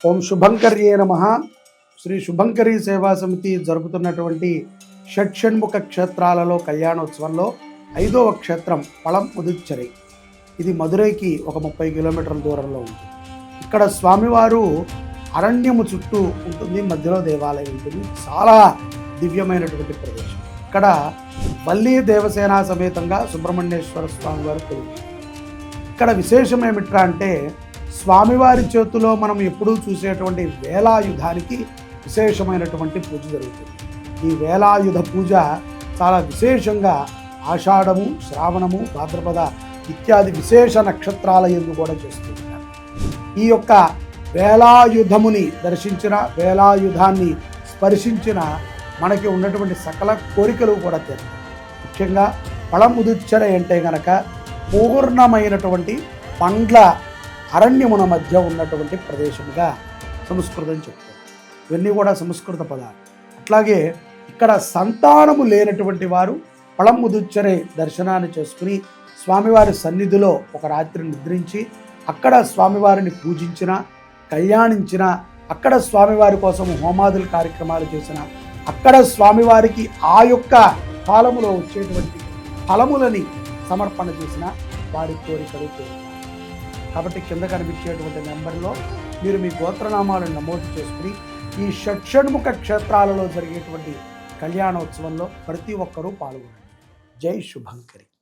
ఓం శుభంకర్యే నమః. శ్రీ శుభంకరి సేవా సమితి జరుపుతున్నటువంటి షట్షణ్ముఖ క్షేత్రాలలో కళ్యాణోత్సవంలో 5వ క్షేత్రం పళం ముదుచ్చరై. ఇది మదురైకి ఒక 30 కిలోమీటర్ల దూరంలో ఉంది. ఇక్కడ స్వామివారు అరణ్యము చుట్టూ ఉంటుంది, మధ్యలో దేవాలయం ఉంటుంది. చాలా దివ్యమైనటువంటి ప్రదేశం. ఇక్కడ వల్లీ దేవసేన సమేతంగా సుబ్రహ్మణ్యేశ్వర స్వామి వారు కొలువు. ఇక్కడ విశేషం ఏమిట్రా అంటే, స్వామివారి చేతిలో మనం ఎప్పుడూ చూసేటువంటి వేలాయుధానికి విశేషమైనటువంటి పూజ జరుగుతుంది. ఈ వేలాయుధ పూజ చాలా విశేషంగా ఆషాఢము, శ్రావణము, భాద్రపద ఇత్యాది విశేష నక్షత్రాల యందు కూడా చేస్తుంటారు. ఈ యొక్క వేలాయుధముని దర్శించిన, వేలాయుధాన్ని స్పర్శించిన మనకి ఉన్నటువంటి సకల కోరికలు కూడా తీరుతాయి. ముఖ్యంగా పళం ముదుచ్చరై అంటే గనక పూర్ణమైనటువంటి పండ్ల అరణ్యమున మధ్య ఉన్నటువంటి ప్రదేశంగా సంస్కృతం చెప్తారు. ఇవన్నీ కూడా సంస్కృత పదాలు. అట్లాగే ఇక్కడ సంతానము లేనటువంటి వారు పళం ముదుచ్చరై దర్శనాన్ని చేసుకుని స్వామివారి సన్నిధిలో ఒక రాత్రి నిద్రించి అక్కడ స్వామివారిని పూజించిన, కళ్యాణించిన, అక్కడ స్వామివారి కోసం హోమాదుల కార్యక్రమాలు చేసిన, అక్కడ స్వామివారికి ఆ యొక్క కాలములో వచ్చేటువంటి ఫలములని సమర్పణ చేసిన వారి కోరికలు తీరుతాయి. కాబట్టి కింద కనిపించేటువంటి నెంబర్లో మీరు మీ గోత్రనామాలను నమోదు చేసుకుని ఈ షట్షణ్ముఖ క్షేత్రాలలో జరిగేటువంటి కళ్యాణోత్సవంలో ప్రతి ఒక్కరూ పాల్గొనండి. జై శుభంకరి.